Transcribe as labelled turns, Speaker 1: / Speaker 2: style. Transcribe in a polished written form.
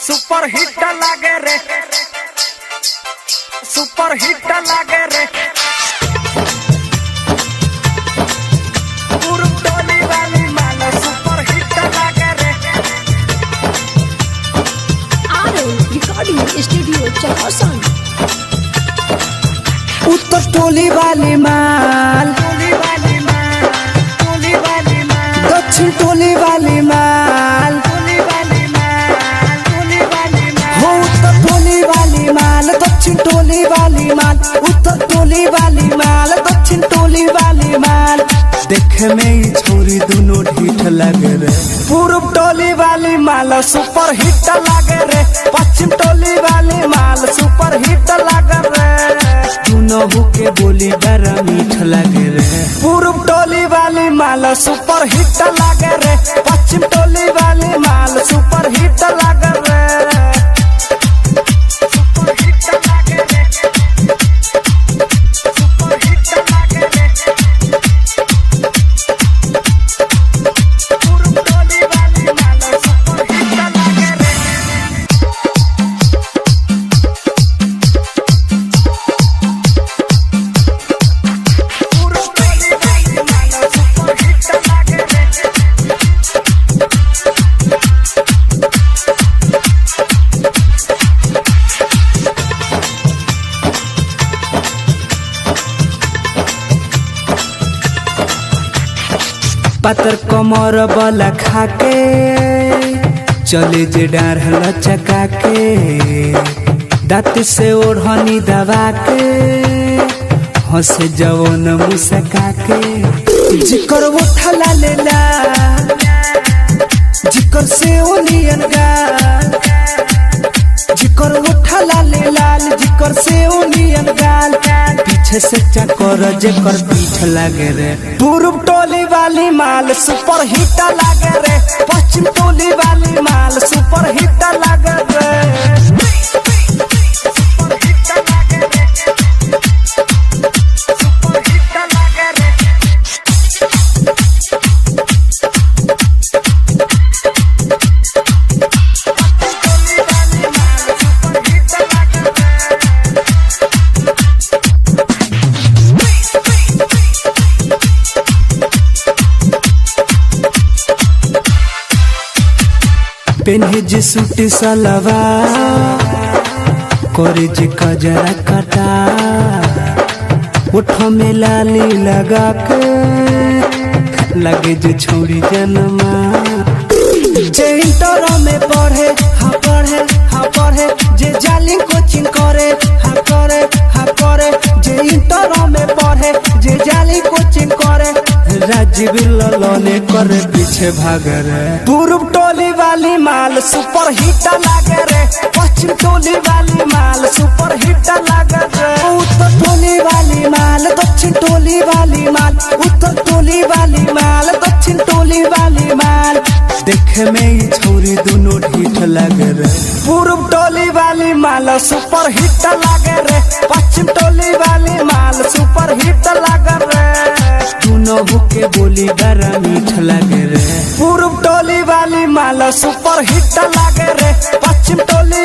Speaker 1: Super hit लागे रे, super hit लागे रे। पूरब टोली वाली माल सुपर हिट लागे रे।
Speaker 2: Recording studio Chausa.
Speaker 3: उत्तर टोली वाली माल,
Speaker 1: टोली वाली माल, टोली वाली माल,
Speaker 3: दक्षिण टोली वाली माल,
Speaker 1: टोली वाली माल, टोली वाली माल।
Speaker 3: हो उत्तर टोली वाली माल, दक्षिण टोली वाली माल, उत्तर टोली वाली माल, दक्षिण टोली वाली माल। देखे में ही छोरी दोनों ढीठ लगे रे। पूरब टोली वाली माल सुपर हिट लगे रे, पश्चिम टोली वाली माल सुपर हिट लगे रे। दोनों के बोली बड़ा मीठ लगे रे। पूरब टोली वाली माल सुपर हिट लगे रे, पश्चिम टोली वाली माल सुपर हिट लगे रे।
Speaker 1: सुपर हिट लागे रे, सुपर हिट लागे रे। पूरब टोली वाली माल सुपर हिट लागे रे। पूरब टोली वाली माल सुपर हिट लागे रे।
Speaker 3: पतर कमर बला खाके चले जे डार लचका के, दांत से ओढ़नी दबा के हंसे जवन मुस्का के। जिकर उठला लेला, जिकर से ओनियन गाल, जिकर उठला ले लाल, जिकर से ओनियन गाल। पीछे से चक्कर जेकर पीठ लगे रे। पूरब टोली वाली माल सुपर हिट लगे रे, पश्चिम टोली वाली माल सुपर हिट लगे रे।
Speaker 1: सुपर हिट लागे रे, सुपर हिट लागे रे। टोली वाली माल सुपर हिट लागे रे।
Speaker 3: पेन्हे जे सूट सलवा, करे जे कजरा कटा, ओठ में लाली लगा के लगे जे छोड़ी जनमा। जे इंटर में पढ़े हाँ पढ़े हाँ पढ़े, जे जाली कोचिंग करे हाँ करे हाँ करे, जे इंटर में पढ़े जे जाली कोचिंग करे, राजीव ललने करे पीछे भाग रे। पूरब टोली वाली माल सुपर हिट लागे रे, पश्चिम टोली वाली माल सुपर हिट लागे रे। उत्तर टोली वाली माल, दक्षिण टोली वाली माल, उत्तर टोली वाली माल, दक्षिण टोली वाली माल। देखे में ही छोरी दोनों ढीठ लगे रे। पूरब टोली वाली माल सुपर हिट लगे रे, पश्चिम टोली वाली माल सुपर हिट लगे रे। दोनों के बोली बड़ा मीठ लगे रे। पूरब टोली वाली माल सुपर हिट लगे रे, पश्चिम टोली